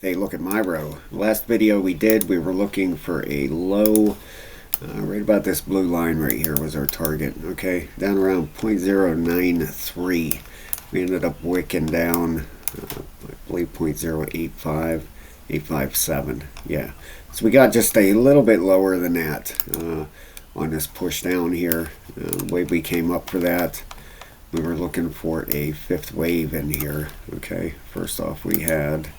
Hey, look at Myro. Last video we did, we were looking for a low, right about this blue line right here was our target. Okay, down around 0.093. We ended up wicking down, I believe 0.085, 857. Yeah, so we got just a little bit lower than that on this push down here. The way we came up for that, we were looking for a fifth wave in here. Okay, first off we had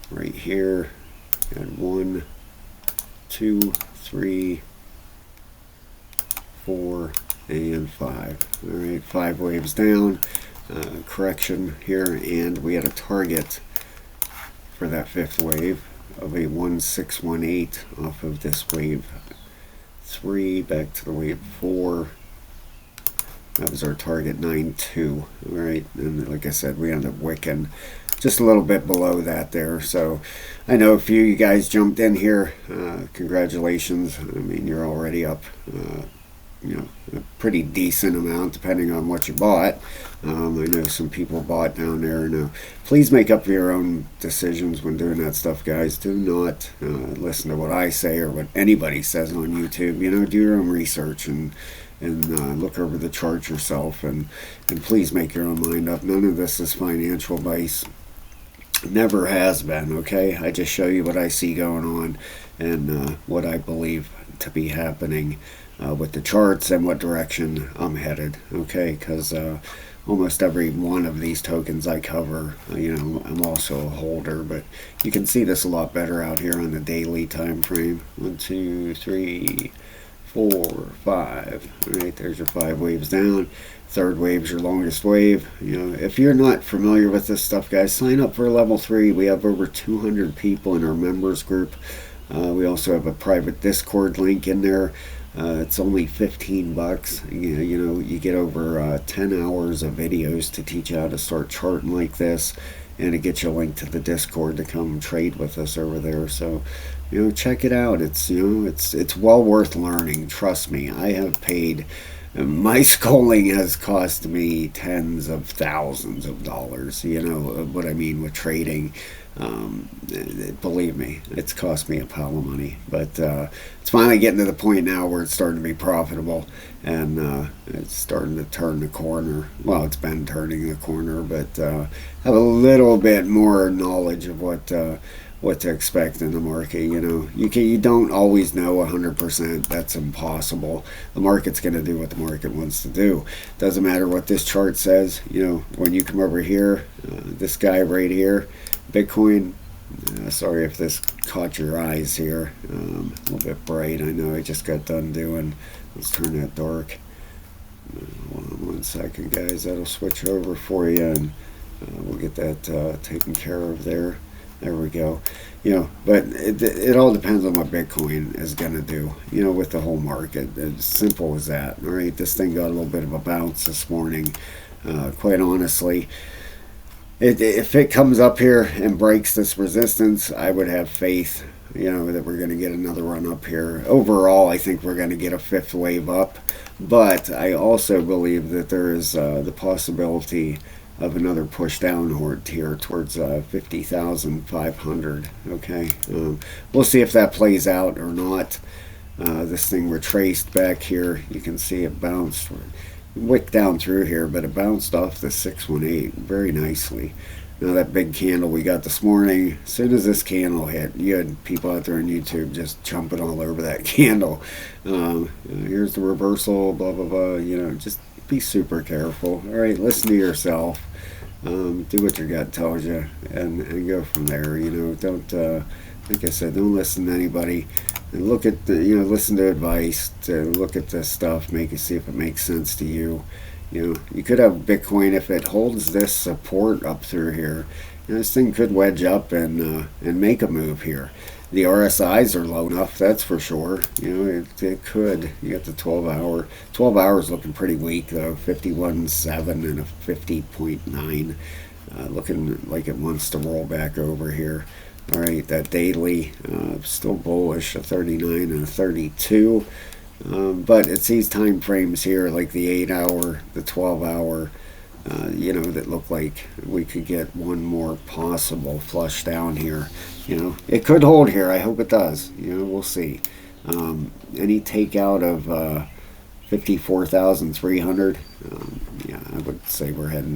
right here, and 1, 2, 3, 4, and 5. All right, 5 waves down, correction here, and we had a target for that fifth wave of a 1618 off of this wave 3 back to the wave 4. That was our target 92. All right, and like I said, we ended up wicking just a little bit below that there. So I know a few of you guys jumped in here. Congratulations. I mean, you're already up, a pretty decent amount depending on what you bought. I know some people bought down there. Now, please make up your own decisions when doing that stuff, guys. Do not listen to what I say or what anybody says on YouTube. Do your own research and look over the chart yourself, and please make your own mind up. None of this is financial advice. Never has been. Okay, I just show you what I see going on and what I believe to be happening with the charts and what direction I'm headed. Okay, because almost every one of these tokens I cover, I'm also a holder, but you can see this a lot better out here on the daily time frame. 1, 2, 3, 4, 5. All right, there's your 5 waves down. Third wave's your longest wave. If you're not familiar with this stuff, guys, sign up for level 3. We have over 200 people in our members group. We also have a private Discord link in there. It's only 15 bucks. You get over 10 hours of videos to teach you how to start charting like this, and it gets you a link to the Discord to come trade with us over there. So check it out. It's well worth learning. Trust me, I have paid. My schooling has cost me tens of thousands of dollars. What I mean with trading. Believe me, it's cost me a pile of money, but it's finally getting to the point now where it's starting to be profitable, and it's starting to turn the corner. Well, it's been turning the corner, but have a little bit more knowledge of what to expect in the market. You don't always know 100%. That's impossible. The market's going to do what the market wants to do. Doesn't matter what this chart says. When you come over here, this guy right here, Bitcoin, sorry if this caught your eyes here, a little bit bright. I know I just got done doing, let's turn that dark. One second, guys, that'll switch over for you, and we'll get that taken care of there. There we go. But it all depends on what Bitcoin is going to do, with the whole market. As simple as that. All right, this thing got a little bit of a bounce this morning. Quite honestly, if it comes up here and breaks this resistance, I would have faith, that we're going to get another run up here. Overall, I think we're going to get a fifth wave up. But I also believe that there is the possibility of another push downward here towards 50,500. Okay, we'll see if that plays out or not. This thing retraced back here. You can see it bounced, wicked down through here, but it bounced off the 618 very nicely. Now that big candle we got this morning, as soon as this candle hit, you had people out there on YouTube just jumping all over that candle. Here's the reversal, blah blah blah. Just be super careful. All right, listen to yourself. Do what your gut tells you, and go from there. Don't like I said, don't listen to anybody. And look at listen to advice. To look at this stuff, see if it makes sense to you. You could have Bitcoin if it holds this support up through here. This thing could wedge up and make a move here. The RSIs are low enough, that's for sure. It could. You got the 12-hour. 12 hours looking pretty weak though. 51.7 and a 50.9. Looking like it wants to roll back over here. All right, that daily still bullish, a 39 and a 32. But it's these time frames here, like the 8-hour, the 12-hour, you know, that look like we could get one more possible flush down here. You know, it could hold here. I hope it does. You know, we'll see. Any takeout of 54,300. Yeah, I would say we're heading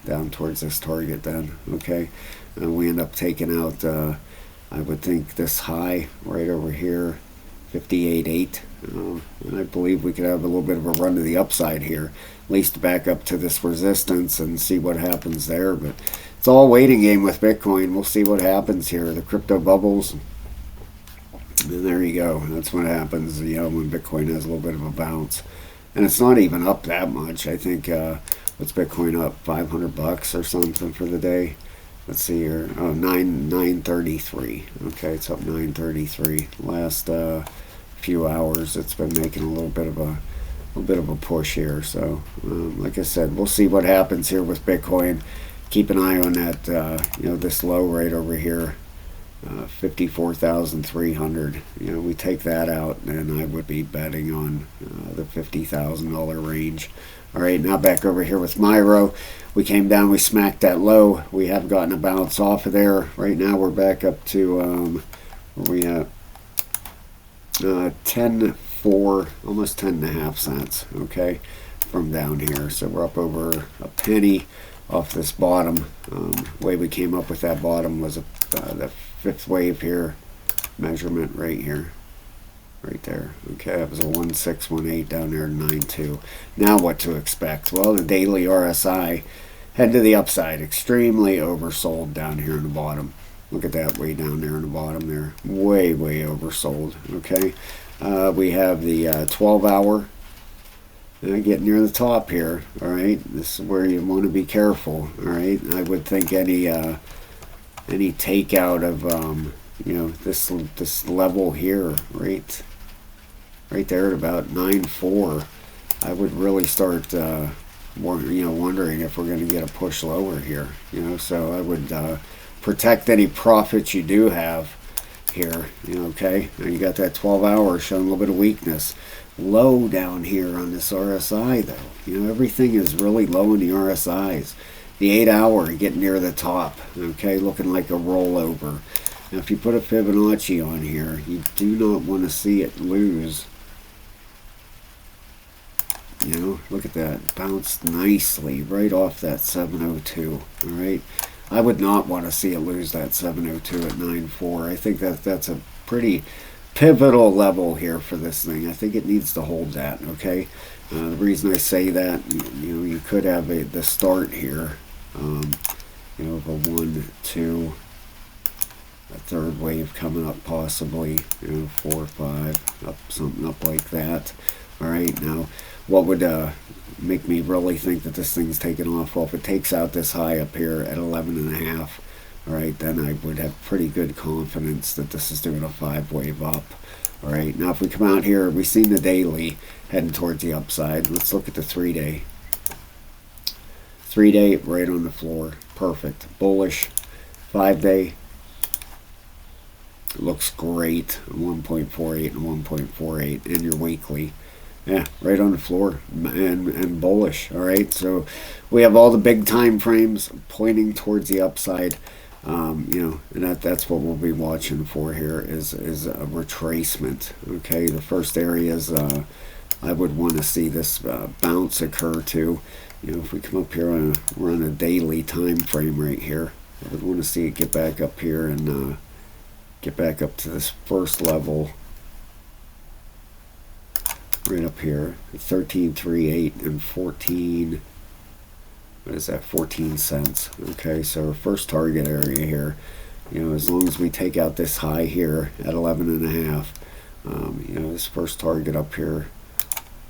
down towards this target then. Okay, we end up taking out. I would think this high right over here, 58.8. And I believe we could have a little bit of a run to the upside here, at least back up to this resistance and see what happens there. But it's all a waiting game with Bitcoin. We'll see what happens here. The crypto bubbles. And there you go. That's what happens, you know, when Bitcoin has a little bit of a bounce. And it's not even up that much. I think, what's Bitcoin up? $500 or something for the day. Let's see here. Oh, 933. Okay, it's up 933. Last few hours, it's been making a little bit of a push here. So, like I said, we'll see what happens here with Bitcoin. Keep an eye on that, you know, this low right over here. 54,300. You know, we take that out, and I would be betting on the $50,000 range. All right, now back over here with Myro. We came down, we smacked that low. We have gotten a bounce off of there. Right now we're back up to where we at 10.4, almost 10.5 cents. Okay, from down here. So we're up over a penny off this bottom. Way we came up with that bottom was the fifth wave here, measurement right here, right there. Okay, that was a 1618 down there to 92. Now what to expect? Well, the daily RSI head to the upside, extremely oversold down here in the bottom. Look at that, way down there in the bottom there, way oversold. Okay, we have the 12-hour. Getting near the top here. All right, this is where you want to be careful. All right, I would think any takeout of you know, this level here, right there at about 9.4, I would really start wondering if we're going to get a push lower here. You know, so I would protect any profits you do have here. You know, okay, now you got that 12-hour showing a little bit of weakness. Low down here on this RSI though. You know, everything is really low in the RSIs. The 8-hour getting near the top. Okay, looking like a rollover. Now if you put a Fibonacci on here, you do not want to see it lose. You know, look at that. Bounced nicely right off that 702. All right, I would not want to see it lose that 702 at 9.4. I think that's a pretty pivotal level here for this thing. I think it needs to hold that. Okay, the reason I say that, you know, you could have the start here, you know, of a 1, 2, a third wave coming up, possibly, you know, 4, 5, up, something up like that. All right, now what would make me really think that this thing's taking off? Well, if it takes out this high up here at 11.5. All right, then I would have pretty good confidence that this is doing a 5-wave up. All right, now if we come out here, we've seen the daily heading towards the upside. Let's look at the 3-day. 3-day right on the floor, perfect. Bullish. 5-day looks great. 1.48 and 1.48, and your weekly. Yeah, right on the floor and bullish. All right, so we have all the big time frames pointing towards the upside. You know, and that's what we'll be watching for here is a retracement. Okay, the first areas I would want to see this bounce occur to. You know, if we come up here we're on a daily time frame right here, I would want to see it get back up here and get back up to this first level right up here, 13.38 and 14. What is that? 14 cents. Okay, so our first target area here, you know, as long as we take out this high here at 11.5, you know, this first target up here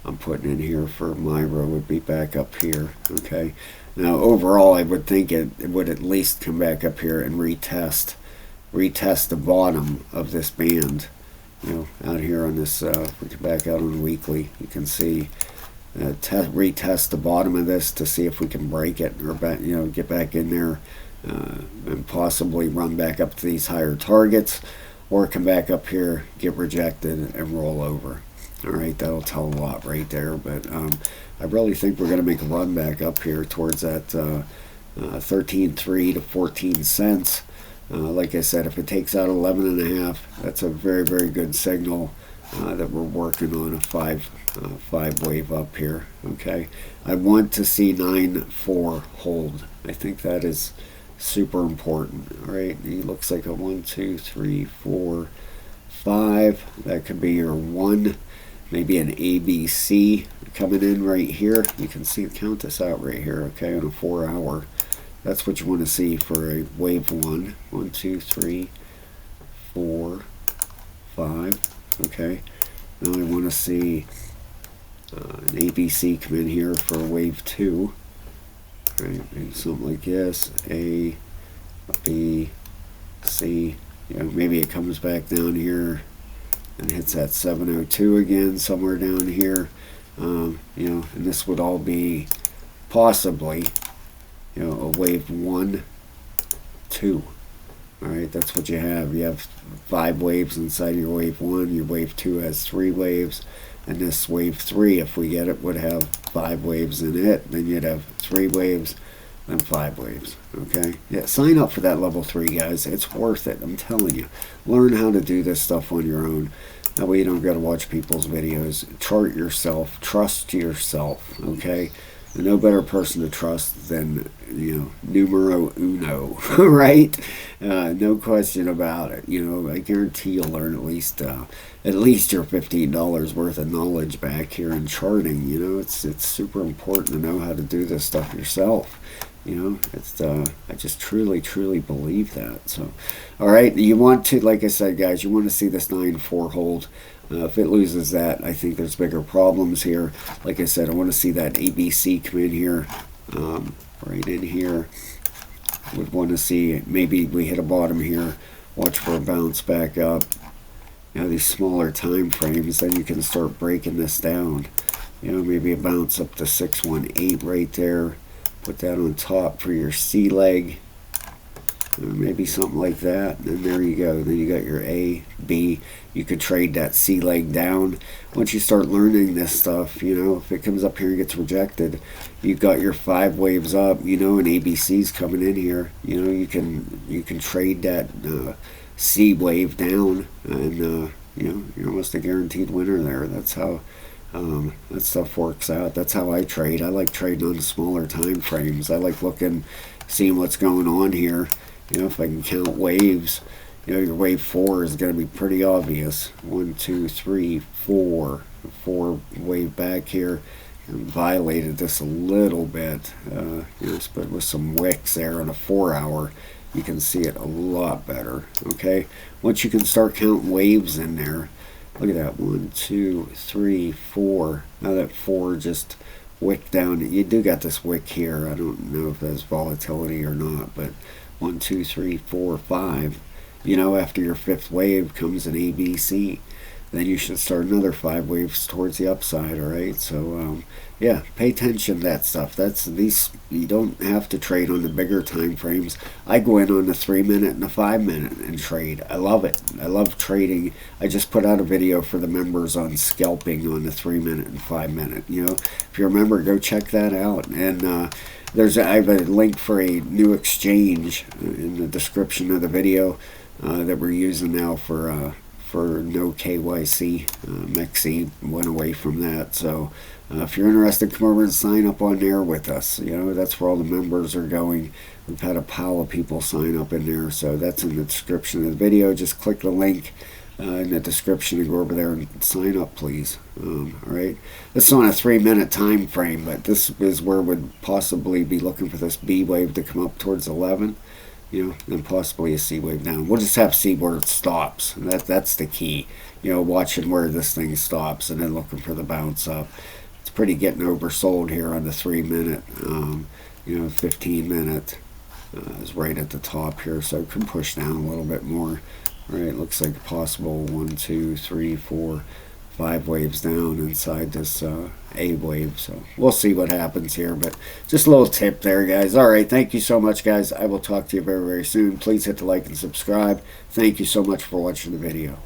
I'm putting in here for Myro would be back up here. Okay, now overall I would think it would at least come back up here and retest the bottom of this band. You know, out here on this, if we come back out on the weekly, you can see retest the bottom of this to see if we can break it or you know, get back in there and possibly run back up to these higher targets, or come back up here, get rejected, and roll over. All right, that'll tell a lot right there. But I really think we're going to make a run back up here towards that 13.3 to 14 cents. Like I said, if it takes out 11.5, that's a very, very good signal that we're working on a five wave up here. Okay, I want to see 9.4 hold. I think that is super important. All right, it looks like a 1, 2, 3, 4, 5. That could be your 1. Maybe an ABC coming in right here. You can see, count this out right here, okay, on a 4 hour. That's what you want to see for a wave 1. 1, 2, 3, 4, 5. Okay. Now I want to see an ABC come in here for a wave 2. Right, maybe something like this. A, B, C. You know, maybe it comes back down here and hits that 702 again, somewhere down here. You know, and this would all be possibly, you know, a wave 1, 2. All right, that's what you have. You have 5 waves inside your wave 1. Your wave 2 has 3 waves, and this wave 3, if we get it, would have 5 waves in it. Then you'd have 3 waves, then 5 waves. Okay, yeah. Sign up for that level 3, guys. It's worth it. I'm telling you. Learn how to do this stuff on your own. That way you don't got to watch people's videos. Chart yourself. Trust yourself. Okay. No better person to trust than, you know, numero uno, right? No question about it. You know, I guarantee you'll learn at least your $15 worth of knowledge back here in charting. You know, it's super important to know how to do this stuff yourself. You know, it's I just truly believe that. So, all right, you want to, like I said, guys, you want to see this 9.4 hold. If it loses that, I think there's bigger problems here. Like I said, I want to see that ABC come in here, right in here. Would want to see maybe we hit a bottom here. Watch for a bounce back up. You know, these smaller time frames, then you can start breaking this down. You know, maybe a bounce up to 618 right there. Put that on top for your C leg. Maybe something like that, and there you go. Then you got your A, B. You could trade that C leg down. Once you start learning this stuff, you know, if it comes up here and gets rejected, you've got your 5 waves up, you know, and ABC's coming in here. You know, you can trade that C wave down, and you know, you're almost a guaranteed winner there. That's how that stuff works out. That's how I trade. I like trading on smaller time frames. I like looking, seeing what's going on here. You know, if I can count waves, you know, your wave 4 is going to be pretty obvious. 1, 2, 3, 4. 4 wave back here. And violated this a little bit. Yes, but with some wicks there on a 4 hour, you can see it a lot better. Okay, once you can start counting waves in there, look at that. 1, 2, 3, 4. Now that 4 just wick down. You do got this wick here. I don't know if that's volatility or not, but 1, 2, 3, 4, 5. You know, after your 5th wave comes an ABC. Then you should start another 5 waves towards the upside. All right, so yeah, pay attention to that stuff. That's these. You don't have to trade on the bigger time frames. I go in on the 3-minute and the 5-minute and trade. I love it. I love trading. I just put out a video for the members on scalping on the 3-minute and 5-minute. You know, if you remember, go check that out. And I have a link for a new exchange in the description of the video that we're using now for no KYC. Mexi went away from that. So if you're interested, come over and sign up on there with us. You know, that's where all the members are going. We've had a pile of people sign up in there. So that's in the description of the video. Just click the link in the description and go over there and sign up, please. All right. This is on a 3-minute time frame, but this is where we'd possibly be looking for this B wave to come up towards 11. You know, then possibly a C wave down. We'll just have to see where it stops. That's the key. You know, watching where this thing stops and then looking for the bounce up. It's pretty getting oversold here on the 3-minute. You know, 15-minute is right at the top here, so it can push down a little bit more. All right, looks like a possible 1, 2, 3, 4, 5 waves down inside this A wave. So we'll see what happens here, but just a little tip there, guys. All right, thank you so much, guys. I will talk to you very, very soon. Please hit the like and subscribe. Thank you so much for watching the video.